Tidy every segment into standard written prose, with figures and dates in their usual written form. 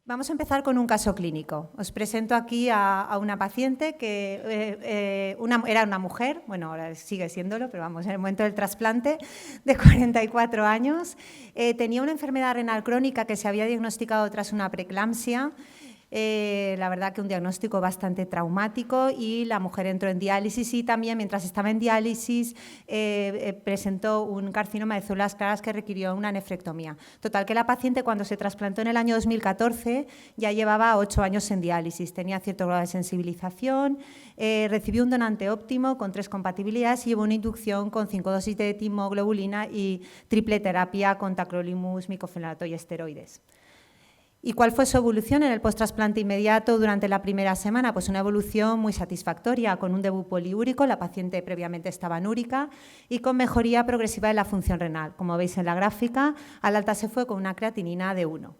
Vamos a empezar con un caso clínico. Os presento aquí a una paciente que era una mujer, bueno, ahora sigue siéndolo, pero vamos, en el momento del trasplante, de 44 años. Tenía una enfermedad renal crónica que se había diagnosticado tras una preeclampsia. La verdad que un diagnóstico bastante traumático, y la mujer entró en diálisis y también mientras estaba en diálisis presentó un carcinoma de células claras que requirió una nefrectomía. Total, que la paciente, cuando se trasplantó en el año 2014, ya llevaba 8 años en diálisis, tenía cierto grado de sensibilización, recibió un donante óptimo con 3 compatibilidades y llevó una inducción con 5 dosis de timoglobulina y triple terapia con tacrolimus, micofenolato y esteroides. ¿Y cuál fue su evolución en el post-trasplante inmediato durante la primera semana? Pues una evolución muy satisfactoria, con un debut poliúrico, la paciente previamente estaba anúrica, y con mejoría progresiva de la función renal. Como veis en la gráfica, al alta se fue con una creatinina de 1.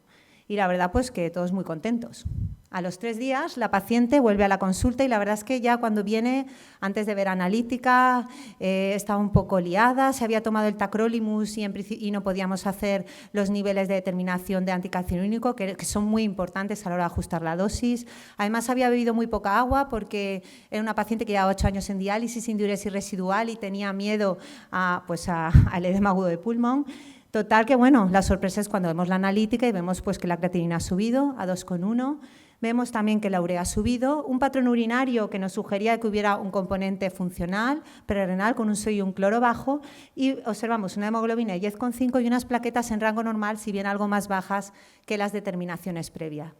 Y la verdad, pues que todos muy contentos. A los 3 días, la paciente vuelve a la consulta y la verdad es que ya cuando viene, antes de ver analítica, estaba un poco liada, se había tomado el tacrolimus y no podíamos hacer los niveles de determinación de anticalcinínico, que son muy importantes a la hora de ajustar la dosis. Además, había bebido muy poca agua porque era una paciente que llevaba 8 años en diálisis, sin diuresis residual, y tenía miedo al edema agudo de pulmón. Total que, bueno, la sorpresa es cuando vemos la analítica y vemos pues, que la creatinina ha subido a 2,1. Vemos también que la urea ha subido, un patrón urinario que nos sugería que hubiera un componente funcional, prerrenal, con un sodio y un cloro bajo, y observamos una hemoglobina de 10,5 y unas plaquetas en rango normal, si bien algo más bajas que las determinaciones previas.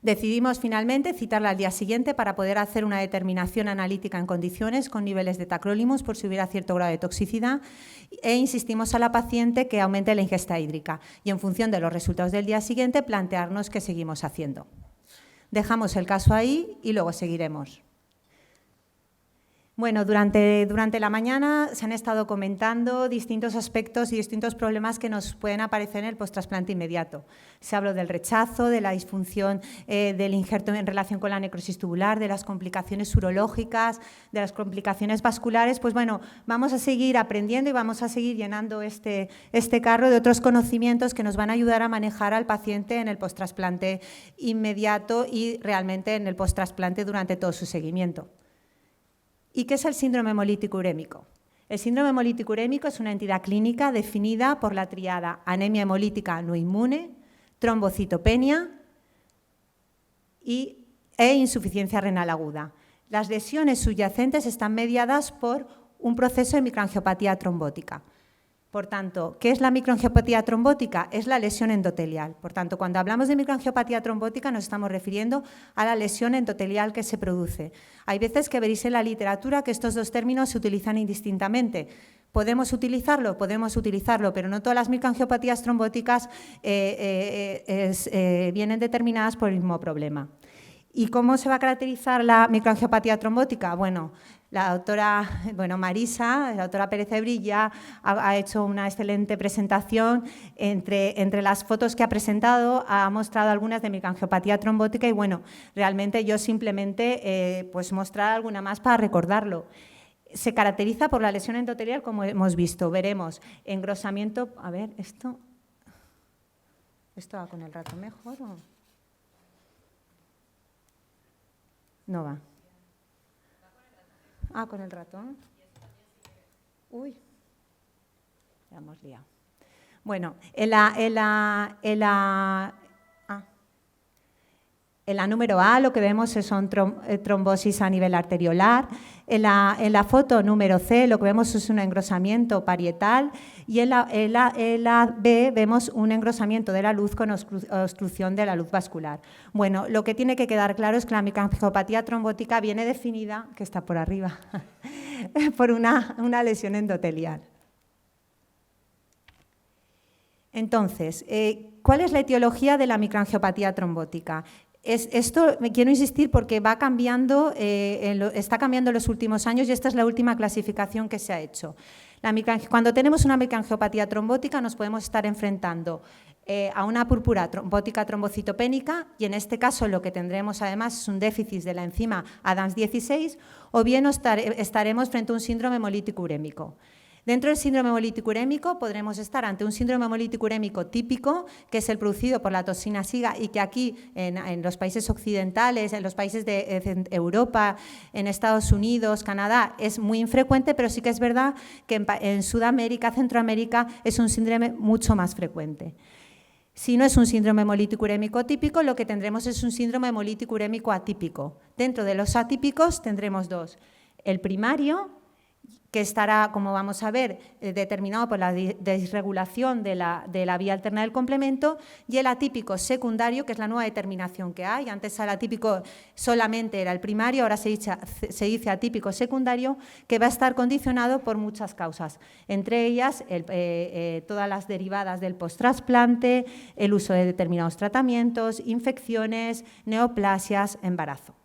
Decidimos finalmente citarla al día siguiente para poder hacer una determinación analítica en condiciones con niveles de tacrolimus por si hubiera cierto grado de toxicidad, e insistimos a la paciente que aumente la ingesta hídrica y, en función de los resultados del día siguiente, plantearnos qué seguimos haciendo. Dejamos el caso ahí y luego seguiremos. Bueno, durante la mañana se han estado comentando distintos aspectos y distintos problemas que nos pueden aparecer en el post-trasplante inmediato. Se habló del rechazo, de la disfunción del injerto en relación con la necrosis tubular, de las complicaciones urológicas, de las complicaciones vasculares. Pues bueno, vamos a seguir aprendiendo y vamos a seguir llenando este carro de otros conocimientos que nos van a ayudar a manejar al paciente en el post-trasplante inmediato y realmente en el post-trasplante durante todo su seguimiento. ¿Y qué es el síndrome hemolítico urémico? El síndrome hemolítico urémico es una entidad clínica definida por la tríada anemia hemolítica no inmune, trombocitopenia e insuficiencia renal aguda. Las lesiones subyacentes están mediadas por un proceso de microangiopatía trombótica. Por tanto, ¿qué es la microangiopatía trombótica? Es la lesión endotelial. Por tanto, cuando hablamos de microangiopatía trombótica nos estamos refiriendo a la lesión endotelial que se produce. Hay veces que veréis en la literatura que estos dos términos se utilizan indistintamente. ¿Podemos utilizarlo? Podemos utilizarlo, pero no todas las microangiopatías trombóticas vienen determinadas por el mismo problema. ¿Y cómo se va a caracterizar la microangiopatía trombótica? Bueno, la doctora Marisa, la doctora Pérez Ebrilla, ha hecho una excelente presentación. Entre las fotos que ha presentado, ha mostrado algunas de microangiopatía trombótica y, bueno, realmente yo simplemente mostrar alguna más para recordarlo. Se caracteriza por la lesión endotelial, como hemos visto. Veremos engrosamiento. A ver, ¿esto va con el ratón mejor o no va? Ah, con el ratón. Uy, ya hemos liado. Bueno, en la número A lo que vemos son trombosis a nivel arteriolar. En la foto número C lo que vemos es un engrosamiento parietal, y en la B vemos un engrosamiento de la luz con obstrucción de la luz vascular. Bueno, lo que tiene que quedar claro es que la microangiopatía trombótica viene definida, que está por arriba, por una lesión endotelial. Entonces, ¿cuál es la etiología de la microangiopatía trombótica? Esto me quiero insistir porque va cambiando, está cambiando en los últimos años, y esta es la última clasificación que se ha hecho. Cuando tenemos una microangiopatía trombótica nos podemos estar enfrentando a una púrpura trombótica trombocitopénica, y en este caso lo que tendremos además es un déficit de la enzima ADAMS16, o bien estaremos frente a un síndrome hemolítico urémico. Dentro del síndrome hemolítico urémico podremos estar ante un síndrome hemolítico urémico típico, que es el producido por la toxina SIGA y que aquí en los países occidentales, en los países de Europa, en Estados Unidos, Canadá, es muy infrecuente, pero sí que es verdad que en Sudamérica, Centroamérica, es un síndrome mucho más frecuente. Si no es un síndrome hemolítico urémico típico, lo que tendremos es un síndrome hemolítico urémico atípico. Dentro de los atípicos tendremos dos. El primario, que estará, como vamos a ver, determinado por la desregulación de la vía alterna del complemento, y el atípico secundario, que es la nueva determinación que hay. Antes el atípico solamente era el primario, ahora se dice atípico secundario, que va a estar condicionado por muchas causas, entre ellas todas las derivadas del post-trasplante, el uso de determinados tratamientos, infecciones, neoplasias, embarazo.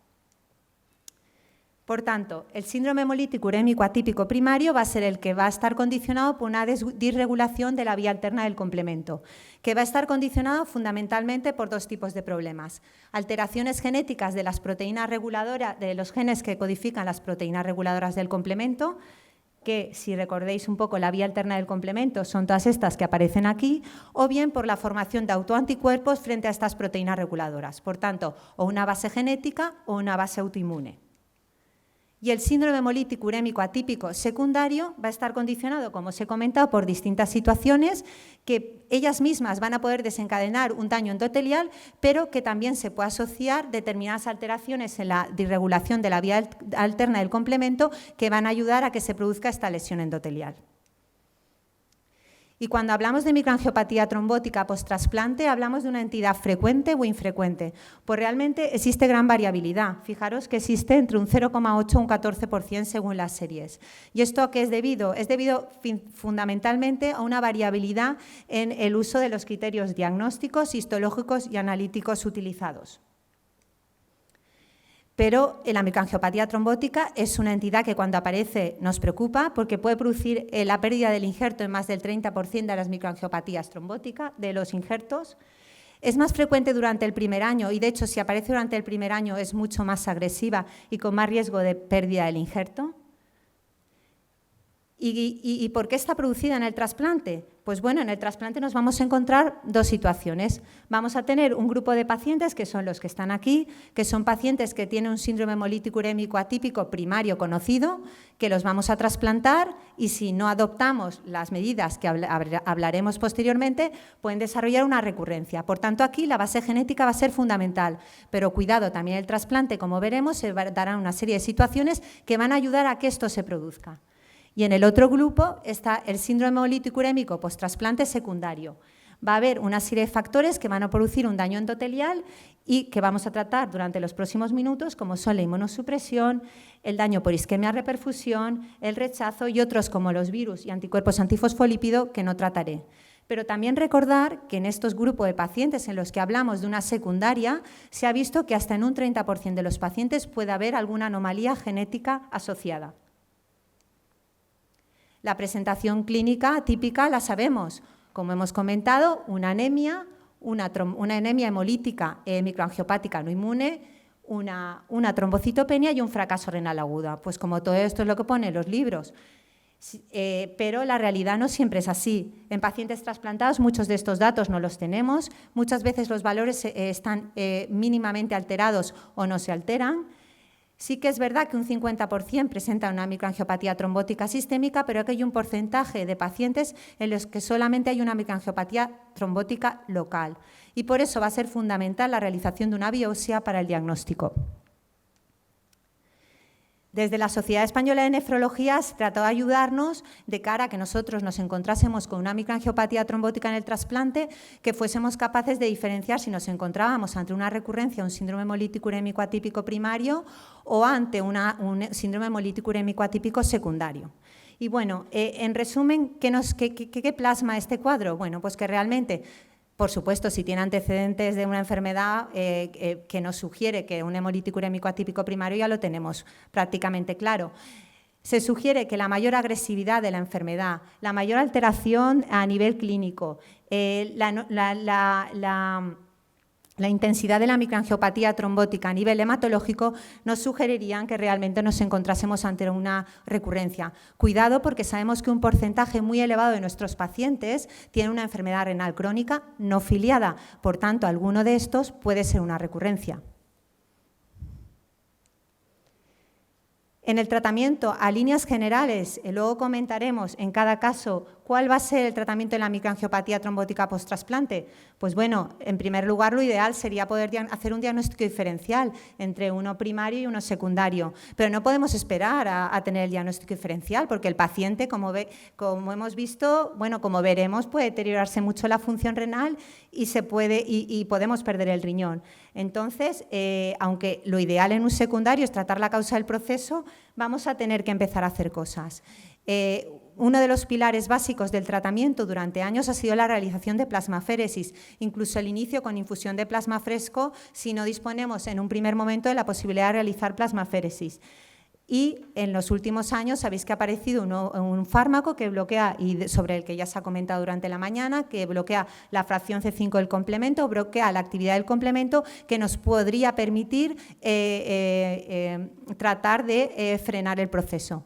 Por tanto, el síndrome hemolítico urémico atípico primario va a ser el que va a estar condicionado por una disregulación de la vía alterna del complemento, que va a estar condicionado fundamentalmente por dos tipos de problemas. Alteraciones genéticas de las proteínas reguladoras, de los genes que codifican las proteínas reguladoras del complemento, que, si recordéis un poco la vía alterna del complemento, son todas estas que aparecen aquí, o bien por la formación de autoanticuerpos frente a estas proteínas reguladoras. Por tanto, o una base genética o una base autoinmune. Y el síndrome hemolítico urémico atípico secundario va a estar condicionado, como os he comentado, por distintas situaciones que ellas mismas van a poder desencadenar un daño endotelial, pero que también se puede asociar determinadas alteraciones en la disregulación de la vía alterna del complemento que van a ayudar a que se produzca esta lesión endotelial. Y cuando hablamos de microangiopatía trombótica post-trasplante, hablamos de una entidad frecuente o infrecuente. Pues realmente existe gran variabilidad. Fijaros que existe entre un 0,8 y un 14% según las series. ¿Y esto a qué es debido? Es debido fundamentalmente a una variabilidad en el uso de los criterios diagnósticos, histológicos y analíticos utilizados. Pero la microangiopatía trombótica es una entidad que cuando aparece nos preocupa porque puede producir la pérdida del injerto en más del 30% de las microangiopatías trombóticas, de los injertos. Es más frecuente durante el primer año y, de hecho, si aparece durante el primer año es mucho más agresiva y con más riesgo de pérdida del injerto. ¿Y por qué está producida en el trasplante? Pues bueno, en el trasplante nos vamos a encontrar dos situaciones. Vamos a tener un grupo de pacientes, que son los que están aquí, que son pacientes que tienen un síndrome hemolítico urémico atípico primario conocido, que los vamos a trasplantar y si no adoptamos las medidas que hablaremos posteriormente, pueden desarrollar una recurrencia. Por tanto, aquí la base genética va a ser fundamental, pero cuidado, también el trasplante, como veremos, se dará una serie de situaciones que van a ayudar a que esto se produzca. Y en el otro grupo está el síndrome hemolítico urémico post-trasplante secundario. Va a haber una serie de factores que van a producir un daño endotelial y que vamos a tratar durante los próximos minutos, como son la inmunosupresión, el daño por isquemia-reperfusión, el rechazo y otros como los virus y anticuerpos antifosfolípido que no trataré. Pero también recordar que en estos grupos de pacientes en los que hablamos de una secundaria, se ha visto que hasta en un 30% de los pacientes puede haber alguna anomalía genética asociada. La presentación clínica típica la sabemos, como hemos comentado, una anemia, una anemia hemolítica microangiopática no inmune, una trombocitopenia y un fracaso renal agudo. Pues como todo esto es lo que ponen los libros. Pero la realidad no siempre es así. En pacientes trasplantados muchos de estos datos no los tenemos, muchas veces los valores están mínimamente alterados o no se alteran. Sí que es verdad que un 50% presenta una microangiopatía trombótica sistémica, pero que hay un porcentaje de pacientes en los que solamente hay una microangiopatía trombótica local. Y por eso va a ser fundamental la realización de una biopsia para el diagnóstico. Desde la Sociedad Española de Nefrología se trató de ayudarnos de cara a que nosotros nos encontrásemos con una microangiopatía trombótica en el trasplante, que fuésemos capaces de diferenciar si nos encontrábamos ante una recurrencia, un síndrome hemolítico urémico atípico primario o ante un síndrome hemolítico urémico atípico secundario. Y bueno, en resumen, ¿qué plasma este cuadro? Bueno, pues que realmente, por supuesto, si tiene antecedentes de una enfermedad que nos sugiere que un hemolítico urémico atípico primario, ya lo tenemos prácticamente claro. Se sugiere que la mayor agresividad de la enfermedad, la mayor alteración a nivel clínico, la intensidad de la microangiopatía trombótica a nivel hematológico nos sugerirían que realmente nos encontrásemos ante una recurrencia. Cuidado, porque sabemos que un porcentaje muy elevado de nuestros pacientes tiene una enfermedad renal crónica no filiada, por tanto, alguno de estos puede ser una recurrencia. En el tratamiento, a líneas generales, luego comentaremos en cada caso cuál va a ser el tratamiento de la microangiopatía trombótica post-trasplante. Pues bueno, en primer lugar, lo ideal sería poder hacer un diagnóstico diferencial entre uno primario y uno secundario, pero no podemos esperar a tener el diagnóstico diferencial porque el paciente, como hemos visto, bueno, como veremos, puede deteriorarse mucho la función renal y podemos perder el riñón. Entonces, aunque lo ideal en un secundario es tratar la causa del proceso, vamos a tener que empezar a hacer cosas. Uno de los pilares básicos del tratamiento durante años ha sido la realización de plasmaféresis, incluso el inicio con infusión de plasma fresco si no disponemos en un primer momento de la posibilidad de realizar plasmaféresis. Y en los últimos años sabéis que ha aparecido un fármaco que bloquea, y sobre el que ya se ha comentado durante la mañana, que bloquea la fracción C5 del complemento, bloquea la actividad del complemento, que nos podría permitir tratar de frenar el proceso.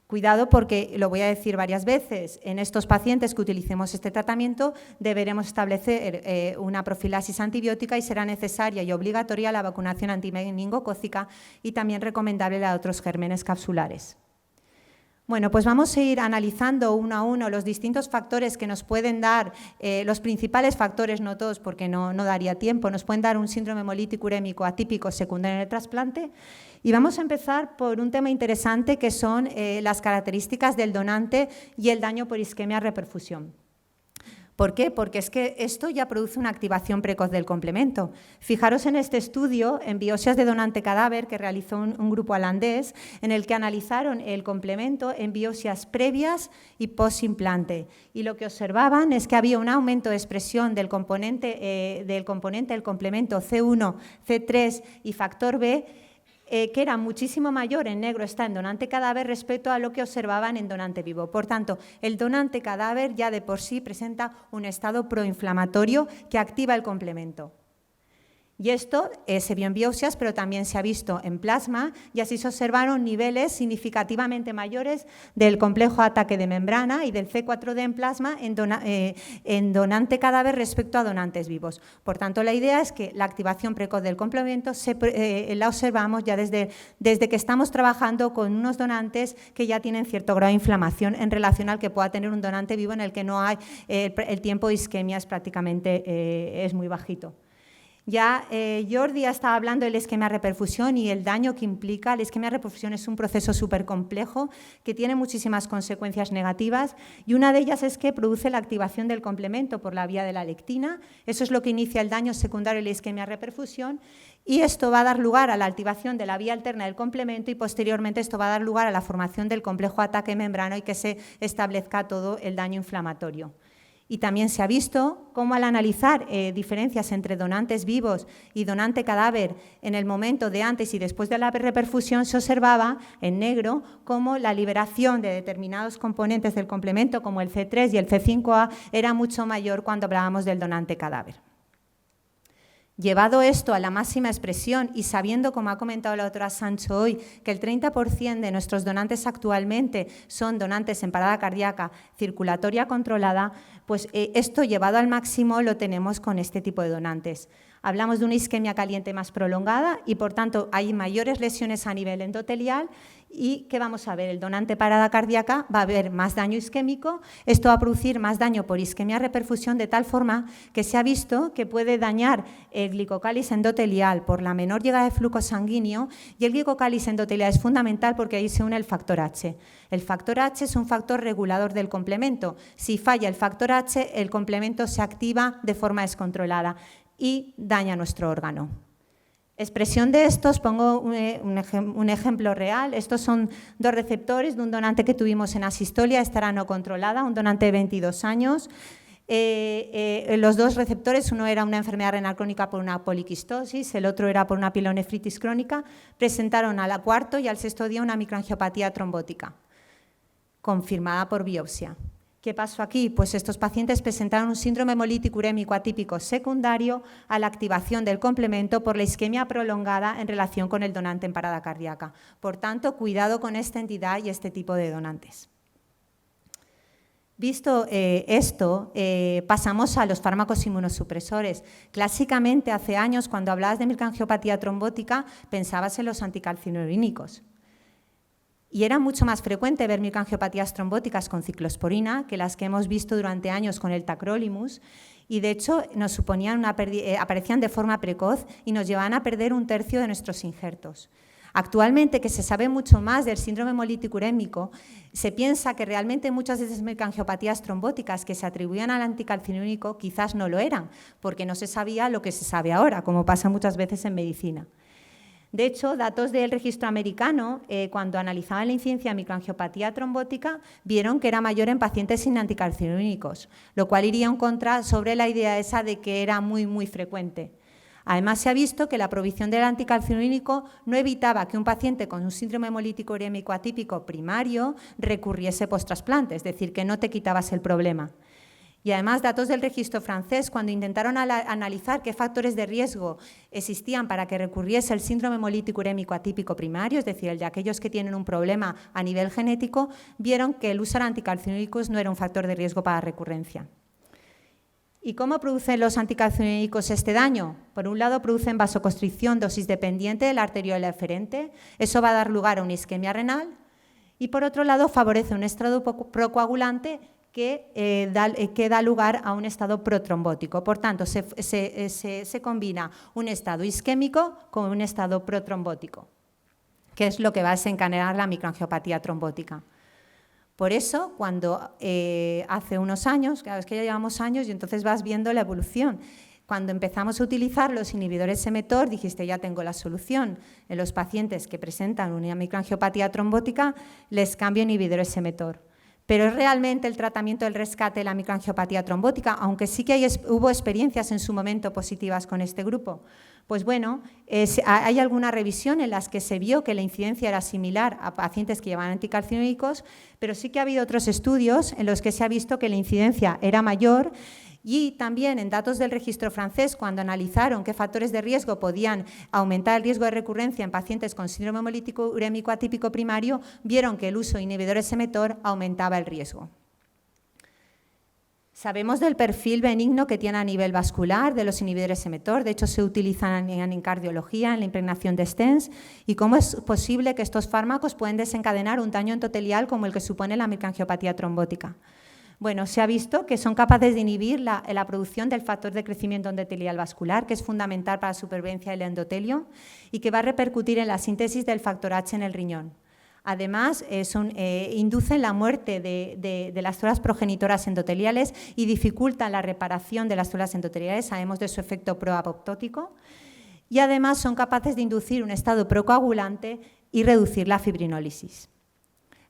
Cuidado porque, lo voy a decir varias veces, en estos pacientes que utilicemos este tratamiento deberemos establecer una profilaxis antibiótica y será necesaria y obligatoria la vacunación antimeningocócica y también recomendable la de otros gérmenes capsulares. Bueno, pues vamos a ir analizando uno a uno los distintos factores que nos pueden dar, los principales factores, no todos porque no daría tiempo, nos pueden dar un síndrome hemolítico urémico atípico secundario en el trasplante. Y vamos a empezar por un tema interesante que son las características del donante y el daño por isquemia-reperfusión. ¿Por qué? Porque es que esto ya produce una activación precoz del complemento. Fijaros en este estudio, en biopsias de donante cadáver que realizó un grupo holandés, en el que analizaron el complemento en biopsias previas y post-implante. Y lo que observaban es que había un aumento de expresión del componente del complemento C1, C3 y factor B, que era muchísimo mayor, en negro está en donante cadáver, respecto a lo que observaban en donante vivo. Por tanto, el donante cadáver ya de por sí presenta un estado proinflamatorio que activa el complemento. Y esto se vio en biopsias, pero también se ha visto en plasma, y así se observaron niveles significativamente mayores del complejo ataque de membrana y del C4D en plasma en donante cadáver respecto a donantes vivos. Por tanto, la idea es que la activación precoz del complemento la observamos ya desde que estamos trabajando con unos donantes que ya tienen cierto grado de inflamación en relación al que pueda tener un donante vivo en el que no hay el tiempo de isquemia es muy bajito. Ya Jordi estaba hablando de la isquemia-reperfusión y el daño que implica. La isquemia-reperfusión es un proceso súper complejo que tiene muchísimas consecuencias negativas y una de ellas es que produce la activación del complemento por la vía de la lectina. Eso es lo que inicia el daño secundario de la isquemia-reperfusión y esto va a dar lugar a la activación de la vía alterna del complemento y posteriormente esto va a dar lugar a la formación del complejo ataque membrano y que se establezca todo el daño inflamatorio. Y también se ha visto cómo al analizar diferencias entre donantes vivos y donante cadáver en el momento de antes y después de la reperfusión se observaba en negro cómo la liberación de determinados componentes del complemento como el C3 y el C5A era mucho mayor cuando hablábamos del donante cadáver. Llevado esto a la máxima expresión y sabiendo, como ha comentado la doctora Sancho hoy, que el 30% de nuestros donantes actualmente son donantes en parada cardíaca circulatoria controlada, pues esto llevado al máximo lo tenemos con este tipo de donantes. Hablamos de una isquemia caliente más prolongada y, por tanto, hay mayores lesiones a nivel endotelial. ¿Y qué vamos a ver? El donante parada cardíaca va a haber más daño isquémico, esto va a producir más daño por isquemia-reperfusión de tal forma que se ha visto que puede dañar el glicocálice endotelial por la menor llegada de flujo sanguíneo y el glicocálice endotelial es fundamental porque ahí se une el factor H. El factor H es un factor regulador del complemento. Si falla el factor H, el complemento se activa de forma descontrolada y daña nuestro órgano. Expresión de estos, pongo un ejemplo real. Estos son dos receptores de un donante que tuvimos en asistolia, esta era no controlada, un donante de 22 años. Los dos receptores, uno era una enfermedad renal crónica por una poliquistosis, el otro era por una pielonefritis crónica, presentaron al cuarto y al sexto día una microangiopatía trombótica, confirmada por biopsia. ¿Qué pasó aquí? Pues estos pacientes presentaron un síndrome hemolítico urémico atípico secundario a la activación del complemento por la isquemia prolongada en relación con el donante en parada cardíaca. Por tanto, cuidado con esta entidad y este tipo de donantes. Visto esto, pasamos a los fármacos inmunosupresores. Clásicamente, hace años, cuando hablabas de microangiopatía trombótica, pensabas en los anticalcinurínicos. Y era mucho más frecuente ver microangiopatías trombóticas con ciclosporina que las que hemos visto durante años con el tacrolimus, y de hecho nos suponían aparecían de forma precoz y nos llevaban a perder 1/3 de nuestros injertos. Actualmente, que se sabe mucho más del síndrome hemolítico urémico, se piensa que realmente muchas de esas microangiopatías trombóticas que se atribuían al anticalcinurínico quizás no lo eran, porque no se sabía lo que se sabe ahora, como pasa muchas veces en medicina. De hecho, datos del registro americano, cuando analizaban la incidencia de microangiopatía trombótica, vieron que era mayor en pacientes sin anticalcinurínicos, lo cual iría en contra sobre la idea esa de que era muy, muy frecuente. Además, se ha visto que la provisión del anticalcinurínico no evitaba que un paciente con un síndrome hemolítico urémico atípico primario recurriese post-trasplante, es decir, que no te quitabas el problema. Y además, datos del registro francés, cuando intentaron analizar qué factores de riesgo existían para que recurriese el síndrome hemolítico urémico atípico primario, es decir, el de aquellos que tienen un problema a nivel genético, vieron que el usar anticalcinúricos no era un factor de riesgo para recurrencia. ¿Y cómo producen los anticalcinúricos este daño? Por un lado, producen vasoconstricción dosis dependiente de la arteriola eferente, eso va a dar lugar a una isquemia renal, y por otro lado, favorece un estrado procoagulante que da lugar a un estado protrombótico. Por tanto, se combina un estado isquémico con un estado protrombótico, que es lo que va a desencadenar la microangiopatía trombótica. Por eso, cuando hace unos años, claro, es que ya llevamos años y entonces vas viendo la evolución. Cuando empezamos a utilizar los inhibidores mTOR, dijiste, ya tengo la solución. En los pacientes que presentan una microangiopatía trombótica, les cambio inhibidores mTOR. Pero es realmente el tratamiento del rescate de la microangiopatía trombótica, aunque sí que hubo experiencias en su momento positivas con este grupo. Pues bueno, hay alguna revisión en las que se vio que la incidencia era similar a pacientes que llevaban anticalcinúricos, pero sí que ha habido otros estudios en los que se ha visto que la incidencia era mayor. Y también en datos del registro francés, cuando analizaron qué factores de riesgo podían aumentar el riesgo de recurrencia en pacientes con síndrome hemolítico urémico atípico primario, vieron que el uso de inhibidores mTOR aumentaba el riesgo. Sabemos del perfil benigno que tiene a nivel vascular de los inhibidores mTOR, de hecho se utilizan en cardiología, en la impregnación de stents, y cómo es posible que estos fármacos pueden desencadenar un daño endotelial como el que supone la microangiopatía trombótica. Bueno, se ha visto que son capaces de inhibir la producción del factor de crecimiento endotelial vascular, que es fundamental para la supervivencia del endotelio y que va a repercutir en la síntesis del factor H en el riñón. Además, inducen la muerte de las células progenitoras endoteliales y dificultan la reparación de las células endoteliales, sabemos de su efecto proapoptótico, y además son capaces de inducir un estado procoagulante y reducir la fibrinólisis.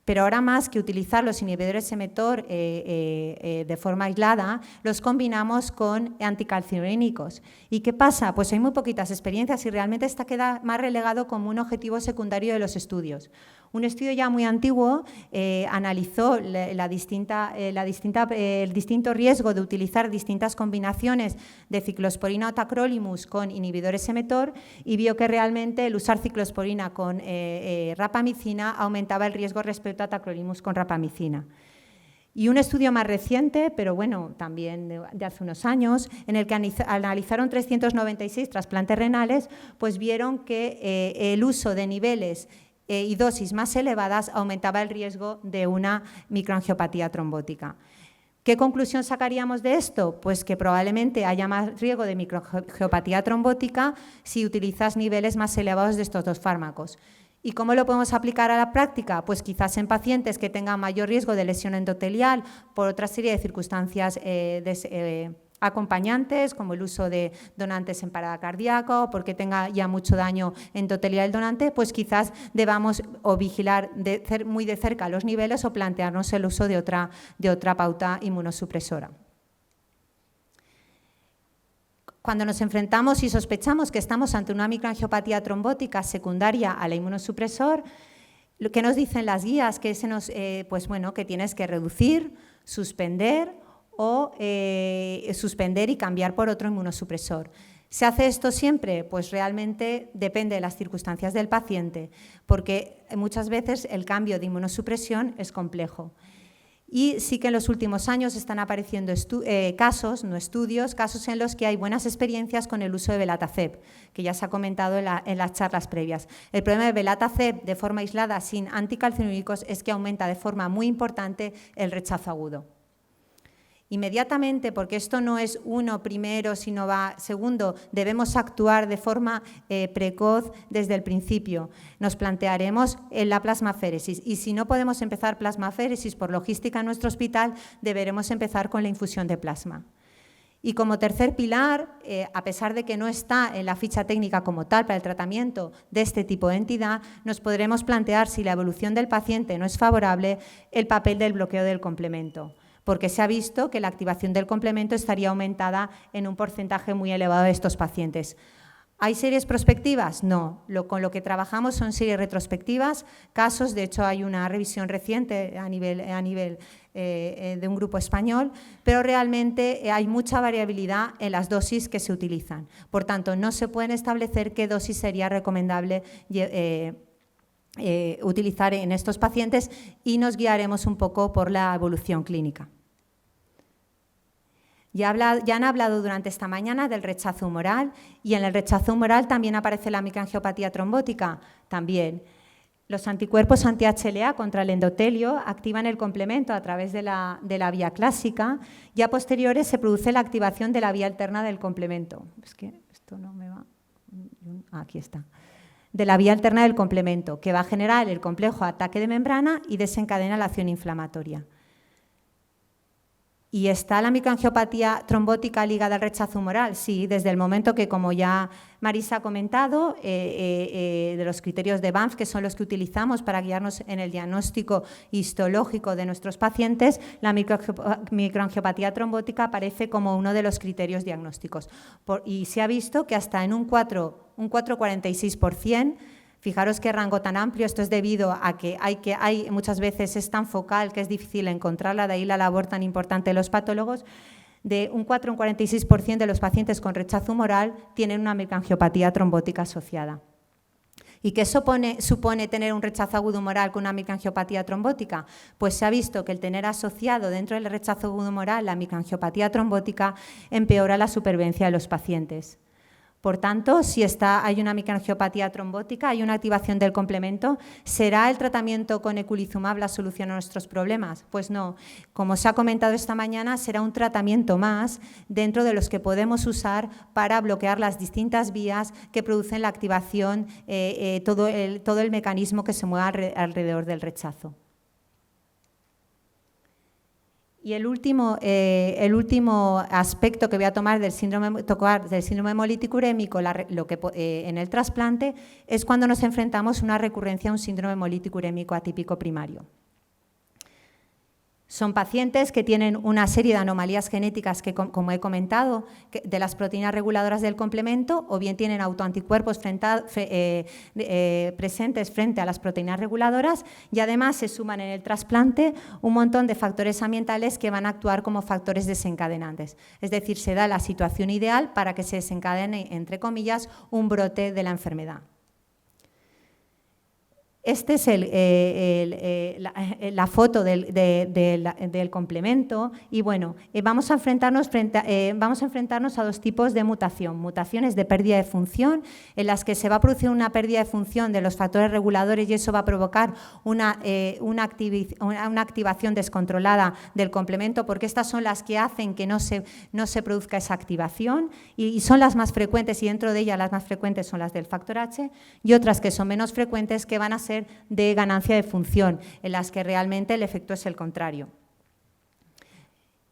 Pero ahora más que utilizar los inhibidores mTOR de forma aislada, los combinamos con anticalcinurínicos. ¿Y qué pasa? Pues hay muy poquitas experiencias y realmente esta queda más relegado como un objetivo secundario de los estudios. Un estudio ya muy antiguo analizó el distinto riesgo de utilizar distintas combinaciones de ciclosporina o tacrolimus con inhibidores mTOR y vio que realmente el usar ciclosporina con rapamicina aumentaba el riesgo respecto a tacrolimus con rapamicina. Y un estudio más reciente, pero bueno, también de hace unos años, en el que analizaron 396 trasplantes renales, pues vieron que el uso de niveles y dosis más elevadas aumentaba el riesgo de una microangiopatía trombótica. ¿Qué conclusión sacaríamos de esto? Pues que probablemente haya más riesgo de microangiopatía trombótica si utilizas niveles más elevados de estos dos fármacos. ¿Y cómo lo podemos aplicar a la práctica? Pues quizás en pacientes que tengan mayor riesgo de lesión endotelial por otra serie de circunstancias acompañantes, como el uso de donantes en parada cardíaca o porque tenga ya mucho daño endotelial el donante, pues quizás debamos o vigilar muy de cerca los niveles o plantearnos el uso de otra pauta inmunosupresora. Cuando nos enfrentamos y sospechamos que estamos ante una microangiopatía trombótica secundaria a la inmunosupresor, lo que nos dicen las guías, que, pues bueno, que tienes que reducir suspender o suspender y cambiar por otro inmunosupresor. ¿Se hace esto siempre? Pues realmente depende de las circunstancias del paciente, porque muchas veces el cambio de inmunosupresión es complejo. Y sí que en los últimos años están apareciendo casos, no estudios, casos en los que hay buenas experiencias con el uso de Belataceb, que ya se ha comentado en las charlas previas. El problema de Belataceb de forma aislada sin anticalcinúricos es que aumenta de forma muy importante el rechazo agudo. Inmediatamente, porque esto no es uno primero, sino va segundo, debemos actuar de forma precoz desde el principio. Nos plantearemos la plasmaféresis y si no podemos empezar plasmaféresis por logística en nuestro hospital, deberemos empezar con la infusión de plasma. Y como tercer pilar, a pesar de que no está en la ficha técnica como tal para el tratamiento de este tipo de entidad, nos podremos plantear, si la evolución del paciente no es favorable, el papel del bloqueo del complemento, porque se ha visto que la activación del complemento estaría aumentada en un porcentaje muy elevado de estos pacientes. ¿Hay series prospectivas? No. Con lo que trabajamos son series retrospectivas, casos, de hecho hay una revisión reciente a nivel de un grupo español, pero realmente hay mucha variabilidad en las dosis que se utilizan. Por tanto, no se pueden establecer qué dosis sería recomendable utilizar en estos pacientes y nos guiaremos un poco por la evolución clínica. Ya han hablado durante esta mañana del rechazo humoral y en el rechazo humoral también aparece la microangiopatía trombótica. También los anticuerpos anti-HLA contra el endotelio activan el complemento a través de la vía clásica y a posteriores se produce la activación de la vía alterna del complemento. Es que esto no me va… Aquí está. De la vía alterna del complemento, que va a generar el complejo ataque de membrana y desencadena la acción inflamatoria. ¿Y está la microangiopatía trombótica ligada al rechazo humoral? Sí, desde el momento que, como ya Marisa ha comentado, de los criterios de Banff, que son los que utilizamos para guiarnos en el diagnóstico histológico de nuestros pacientes, la microangiopatía trombótica aparece como uno de los criterios diagnósticos. Y se ha visto que hasta en un 4,46%, fijaros qué rango tan amplio, esto es debido a que hay muchas veces es tan focal que es difícil encontrarla, de ahí la labor tan importante de los patólogos, de un 4 a un 46% de los pacientes con rechazo humoral tienen una microangiopatía trombótica asociada. ¿Y qué supone tener un rechazo agudo humoral con una microangiopatía trombótica? Pues se ha visto que el tener asociado dentro del rechazo agudo humoral la microangiopatía trombótica empeora la supervivencia de los pacientes. Por tanto, si hay una microangiopatía trombótica, hay una activación del complemento, ¿será el tratamiento con eculizumab la solución a nuestros problemas? Pues no. Como se ha comentado esta mañana, será un tratamiento más dentro de los que podemos usar para bloquear las distintas vías que producen la activación, todo el mecanismo que se mueve alrededor del rechazo. Y el último aspecto que voy a tomar del síndrome hemolítico urémico en el trasplante es cuando nos enfrentamos a una recurrencia a un síndrome hemolítico urémico atípico primario. Son pacientes que tienen una serie de anomalías genéticas que, como he comentado, de las proteínas reguladoras del complemento, o bien tienen autoanticuerpos presentes frente a las proteínas reguladoras, y además se suman en el trasplante un montón de factores ambientales que van a actuar como factores desencadenantes. Es decir, se da la situación ideal para que se desencadene, entre comillas, un brote de la enfermedad. Esta es la foto del complemento y bueno, vamos a enfrentarnos a dos tipos de mutación. Mutaciones de pérdida de función, en las que se va a producir una pérdida de función de los factores reguladores y eso va a provocar una activación descontrolada del complemento, porque estas son las que hacen que no se produzca esa activación y son las más frecuentes, y dentro de ellas las más frecuentes son las del factor H, y otras que son menos frecuentes que van a ser de ganancia de función, en las que realmente el efecto es el contrario.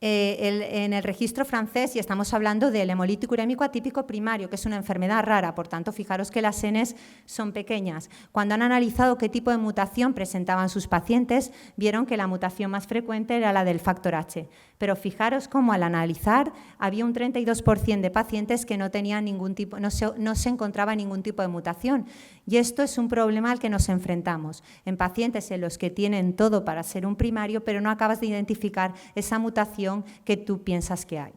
En el registro francés, y estamos hablando del hemolítico urémico atípico primario, que es una enfermedad rara, por tanto, fijaros que las Ns son pequeñas. Cuando han analizado qué tipo de mutación presentaban sus pacientes, vieron que la mutación más frecuente era la del factor H. Pero fijaros cómo al analizar había un 32% de pacientes que no tenían ningún tipo, no se encontraba ningún tipo de mutación. Y esto es un problema al que nos enfrentamos en pacientes en los que tienen todo para ser un primario, pero no acabas de identificar esa mutación que tú piensas que hay.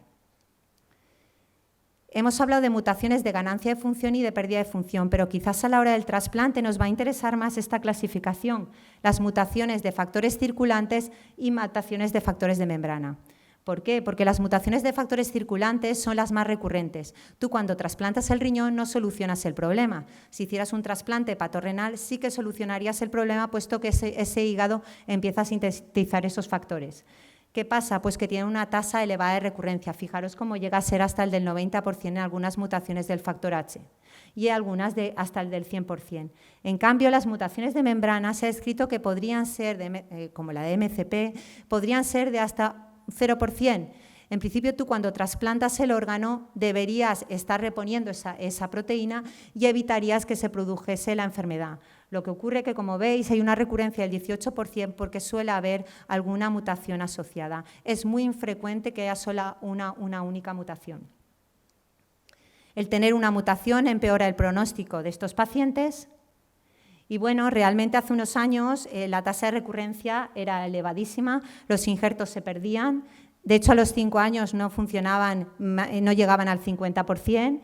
Hemos hablado de mutaciones de ganancia de función y de pérdida de función, pero quizás a la hora del trasplante nos va a interesar más esta clasificación, las mutaciones de factores circulantes y mutaciones de factores de membrana. ¿Por qué? Porque las mutaciones de factores circulantes son las más recurrentes. Tú cuando trasplantas el riñón no solucionas el problema. Si hicieras un trasplante hepatorenal sí que solucionarías el problema, puesto que ese hígado empieza a sintetizar esos factores. ¿Qué pasa? Pues que tiene una tasa elevada de recurrencia. Fijaros cómo llega a ser hasta el del 90% en algunas mutaciones del factor H y algunas hasta el del 100%. En cambio, las mutaciones de membrana se ha escrito que podrían ser, como la de MCP, podrían ser de hasta 0%. En principio, tú cuando trasplantas el órgano deberías estar reponiendo esa proteína y evitarías que se produjese la enfermedad. Lo que ocurre es que, como veis, hay una recurrencia del 18% porque suele haber alguna mutación asociada. Es muy infrecuente que haya solo una única mutación. El tener una mutación empeora el pronóstico de estos pacientes. Y bueno, realmente hace unos años la tasa de recurrencia era elevadísima, los injertos se perdían. De hecho, a los 5 años no funcionaban, no llegaban al 50%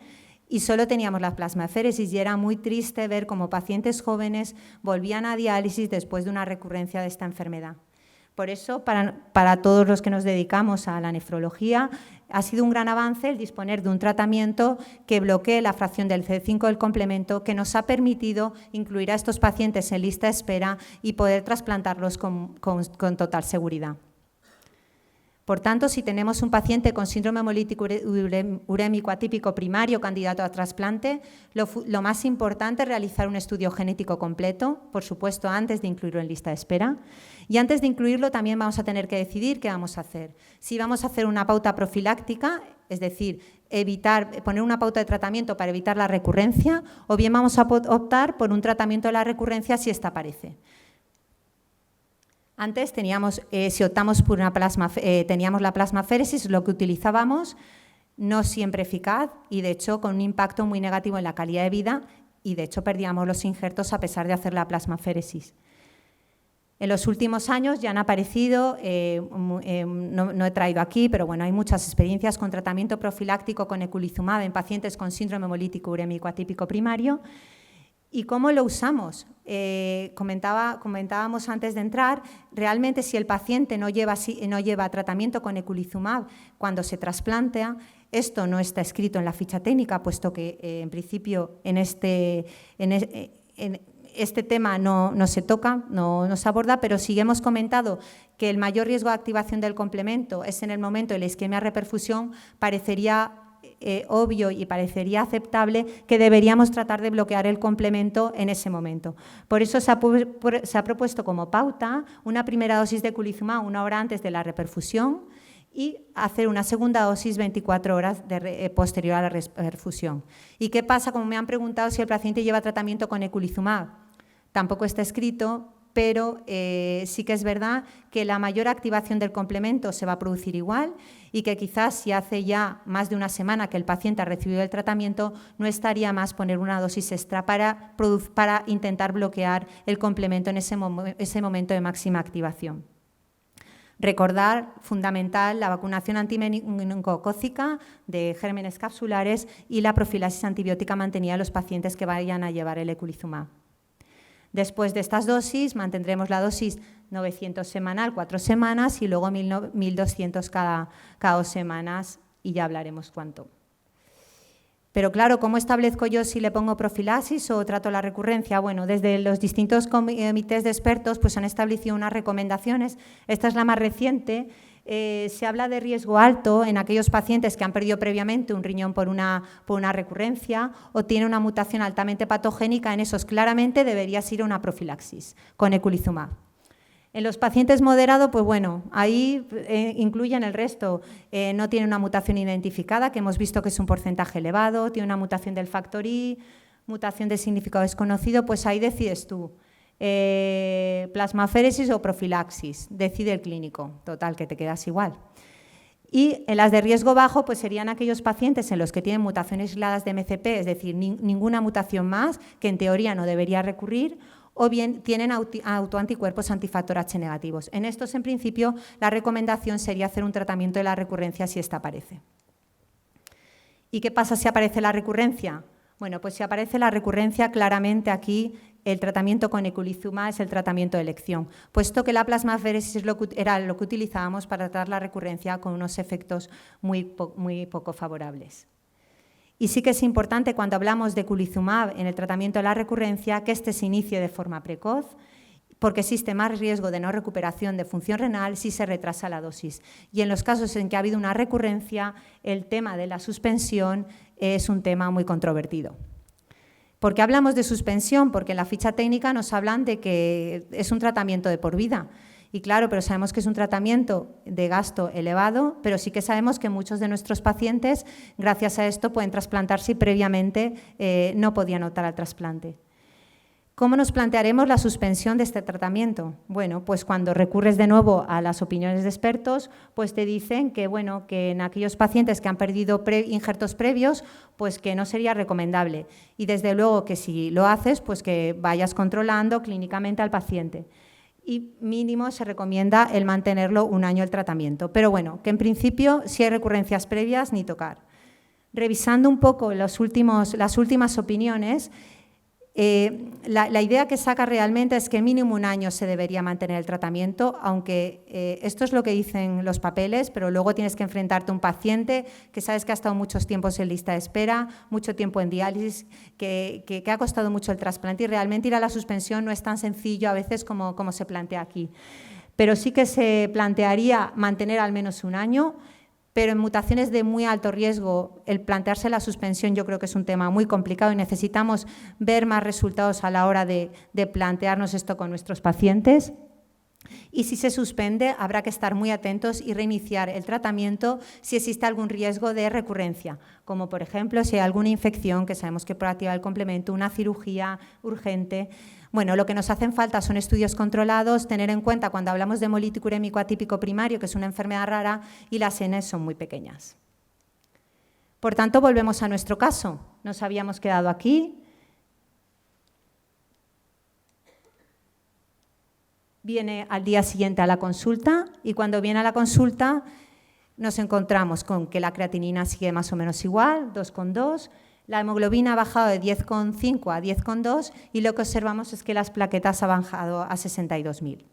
y solo teníamos la plasmaféresis y era muy triste ver cómo pacientes jóvenes volvían a diálisis después de una recurrencia de esta enfermedad. Por eso, para todos los que nos dedicamos a la nefrología, ha sido un gran avance el disponer de un tratamiento que bloquee la fracción del C5 del complemento, que nos ha permitido incluir a estos pacientes en lista de espera y poder trasplantarlos con total seguridad. Por tanto, si tenemos un paciente con síndrome hemolítico urémico atípico primario candidato a trasplante, lo más importante es realizar un estudio genético completo, por supuesto antes de incluirlo en lista de espera. Y antes de incluirlo también vamos a tener que decidir qué vamos a hacer. Si vamos a hacer una pauta profiláctica, es decir, poner una pauta de tratamiento para evitar la recurrencia, o bien vamos a optar por un tratamiento de la recurrencia si esta aparece. Antes teníamos, si optamos por una teníamos la plasmaféresis, lo que utilizábamos, no siempre eficaz y de hecho con un impacto muy negativo en la calidad de vida y de hecho perdíamos los injertos a pesar de hacer la plasmaféresis. En los últimos años ya han aparecido, no he traído aquí, pero bueno, hay muchas experiencias con tratamiento profiláctico con eculizumab en pacientes con síndrome hemolítico urémico atípico primario. ¿Y cómo lo usamos? Comentábamos antes de entrar, realmente si el paciente no lleva tratamiento con eculizumab cuando se trasplanta, esto no está escrito en la ficha técnica, puesto que en principio en este tema no se toca, no se aborda, pero sí hemos comentado que el mayor riesgo de activación del complemento es en el momento de la isquemia reperfusión, parecería obvio y parecería aceptable que deberíamos tratar de bloquear el complemento en ese momento. Por eso se ha propuesto como pauta una primera dosis de eculizumab 1 hora antes de la reperfusión y hacer una segunda dosis 24 horas posterior a la reperfusión. ¿Y qué pasa? Como me han preguntado si el paciente lleva tratamiento con eculizumab. Tampoco está escrito, pero sí que es verdad que la mayor activación del complemento se va a producir igual y que quizás si hace ya más de una semana que el paciente ha recibido el tratamiento, no estaría más poner una dosis extra para intentar bloquear el complemento en ese momento de máxima activación. Recordar, fundamental, la vacunación antimeningocócica de gérmenes capsulares y la profilaxis antibiótica mantenida en los pacientes que vayan a llevar el eculizumab. Después de estas dosis, mantendremos la dosis 900 semanal, 4 semanas, y luego 1200 cada 2 semanas, y ya hablaremos cuánto. Pero claro, ¿cómo establezco yo si le pongo profilaxis o trato la recurrencia? Bueno, desde los distintos comités de expertos pues han establecido unas recomendaciones. Esta es la más reciente. Se habla de riesgo alto en aquellos pacientes que han perdido previamente un riñón por una recurrencia o tienen una mutación altamente patogénica. En esos claramente deberías ir a una profilaxis con eculizumab. En los pacientes moderados, pues bueno, ahí incluyen el resto. No tiene una mutación identificada, que hemos visto que es un porcentaje elevado, tiene una mutación del factor I, mutación de significado desconocido, pues ahí decides tú. Plasmaféresis o profilaxis, decide el clínico, total, que te quedas igual. Y en las de riesgo bajo pues serían aquellos pacientes en los que tienen mutaciones aisladas de MCP, es decir, ninguna mutación más, que en teoría no debería recurrir, o bien tienen autoanticuerpos antifactor H negativos. En estos, en principio, la recomendación sería hacer un tratamiento de la recurrencia si esta aparece. ¿Y qué pasa si aparece la recurrencia? Bueno, pues si aparece la recurrencia, claramente aquí el tratamiento con eculizumab es el tratamiento de elección, puesto que la plasmaféresis era lo que utilizábamos para tratar la recurrencia con unos efectos muy poco favorables. Y sí que es importante cuando hablamos de eculizumab en el tratamiento de la recurrencia que este se inicie de forma precoz, porque existe más riesgo de no recuperación de función renal si se retrasa la dosis. Y en los casos en que ha habido una recurrencia, el tema de la suspensión es un tema muy controvertido. ¿Por qué hablamos de suspensión? Porque en la ficha técnica nos hablan de que es un tratamiento de por vida. Y claro, pero sabemos que es un tratamiento de gasto elevado, pero sí que sabemos que muchos de nuestros pacientes, gracias a esto, pueden trasplantarse y previamente no podían optar al trasplante. ¿Cómo nos plantearemos la suspensión de este tratamiento? Bueno, pues cuando recurres de nuevo a las opiniones de expertos, pues te dicen que, bueno, que en aquellos pacientes que han perdido injertos previos, pues que no sería recomendable. Y desde luego que si lo haces, pues que vayas controlando clínicamente al paciente. Y mínimo se recomienda el mantenerlo un año el tratamiento. Pero bueno, que en principio si hay recurrencias previas, ni tocar. Revisando un poco las últimas opiniones, la idea que saca realmente es que mínimo un año se debería mantener el tratamiento, aunque esto es lo que dicen los papeles, pero luego tienes que enfrentarte a un paciente que sabes que ha estado muchos tiempos en lista de espera, mucho tiempo en diálisis, que ha costado mucho el trasplante y realmente ir a la suspensión no es tan sencillo a veces como se plantea aquí. Pero sí que se plantearía mantener al menos un año. Pero en mutaciones de muy alto riesgo, el plantearse la suspensión yo creo que es un tema muy complicado y necesitamos ver más resultados a la hora de plantearnos esto con nuestros pacientes. Y si se suspende, habrá que estar muy atentos y reiniciar el tratamiento si existe algún riesgo de recurrencia, como por ejemplo si hay alguna infección que sabemos que puede activar el complemento, una cirugía urgente. Bueno, lo que nos hacen falta son estudios controlados, tener en cuenta cuando hablamos de hemolítico urémico atípico primario, que es una enfermedad rara, y las N son muy pequeñas. Por tanto, volvemos a nuestro caso. Nos habíamos quedado aquí. Viene al día siguiente a la consulta y cuando viene a la consulta nos encontramos con que la creatinina sigue más o menos igual, 2,2, la hemoglobina ha bajado de 10,5 a 10,2 y lo que observamos es que las plaquetas han bajado a 62.000.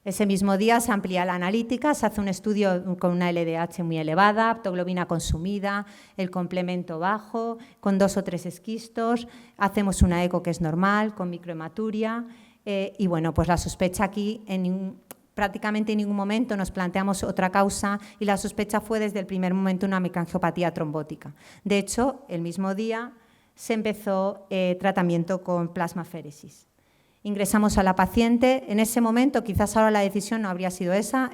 Ese mismo día se amplía la analítica, se hace un estudio con una LDH muy elevada, aptoglobina consumida, el complemento bajo, con 2 o 3 esquistos, hacemos una eco que es normal, con microhematuria y bueno, pues la sospecha aquí prácticamente en ningún momento nos planteamos otra causa y la sospecha fue desde el primer momento una microangiopatía trombótica. De hecho, el mismo día se empezó tratamiento con plasmaféresis. Ingresamos a la paciente, en ese momento quizás ahora la decisión no habría sido esa,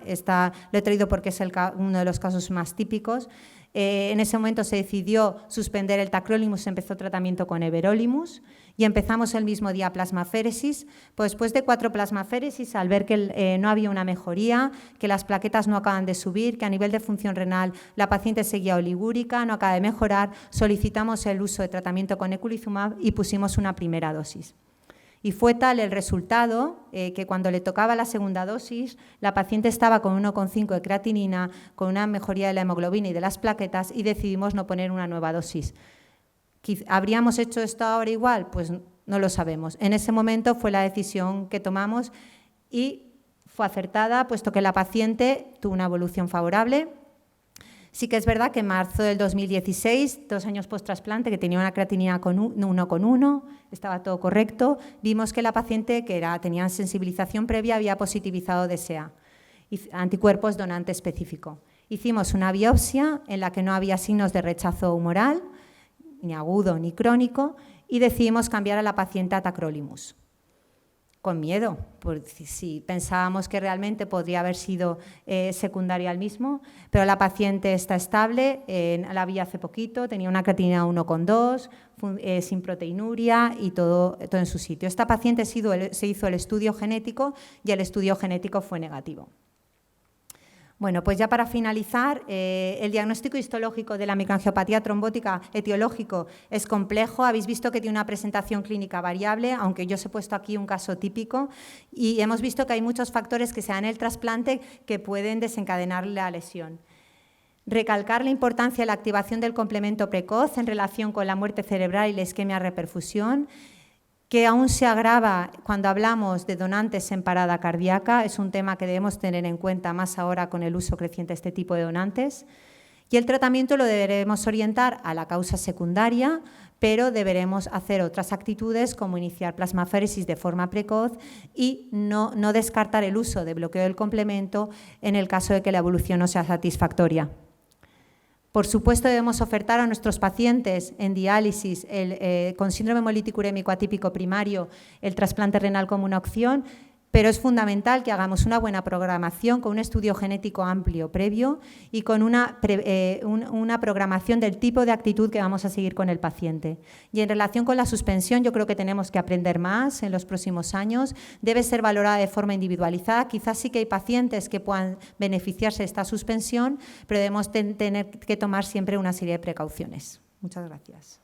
lo he traído porque es uno de los casos más típicos. En ese momento se decidió suspender el tacrolimus, se empezó tratamiento con everolimus y empezamos el mismo día plasmaféresis. Pues después de 4 plasmaféresis, al ver que no había una mejoría, que las plaquetas no acaban de subir, que a nivel de función renal la paciente seguía oligúrica, no acaba de mejorar, solicitamos el uso de tratamiento con eculizumab y pusimos una primera dosis. Y fue tal el resultado que cuando le tocaba la segunda dosis, la paciente estaba con 1,5 de creatinina, con una mejoría de la hemoglobina y de las plaquetas y decidimos no poner una nueva dosis. ¿Habríamos hecho esto ahora igual? Pues no lo sabemos. En ese momento fue la decisión que tomamos y fue acertada, puesto que la paciente tuvo una evolución favorable. Sí que es verdad que en marzo del 2016, 2 años post-trasplante, que tenía una creatinina con 1,1, estaba todo correcto, vimos que la paciente que tenía sensibilización previa había positivizado DSA, anticuerpos donante específico. Hicimos una biopsia en la que no había signos de rechazo humoral, ni agudo ni crónico, y decidimos cambiar a la paciente a tacrolimus. Con miedo, porque si pensábamos que realmente podría haber sido secundaria al mismo, pero la paciente está estable, la vi hace poquito, tenía una creatinina 1,2, sin proteinuria y todo en su sitio. Esta paciente se hizo el estudio genético y el estudio genético fue negativo. Bueno, pues ya para finalizar, el diagnóstico histológico de la microangiopatía trombótica etiológico es complejo. Habéis visto que tiene una presentación clínica variable, aunque yo os he puesto aquí un caso típico, y hemos visto que hay muchos factores que se dan en el trasplante que pueden desencadenar la lesión. Recalcar la importancia de la activación del complemento precoz en relación con la muerte cerebral y la isquemia reperfusión, que aún se agrava cuando hablamos de donantes en parada cardíaca. Es un tema que debemos tener en cuenta más ahora con el uso creciente de este tipo de donantes. Y el tratamiento lo deberemos orientar a la causa secundaria, pero deberemos hacer otras actitudes como iniciar plasmaféresis de forma precoz y no descartar el uso de bloqueo del complemento en el caso de que la evolución no sea satisfactoria. Por supuesto, debemos ofertar a nuestros pacientes en diálisis con síndrome hemolítico urémico atípico primario el trasplante renal como una opción, pero es fundamental que hagamos una buena programación con un estudio genético amplio previo y con una programación del tipo de actitud que vamos a seguir con el paciente. Y en relación con la suspensión, yo creo que tenemos que aprender más en los próximos años. Debe ser valorada de forma individualizada. Quizás sí que hay pacientes que puedan beneficiarse de esta suspensión, pero debemos tener que tomar siempre una serie de precauciones. Muchas gracias.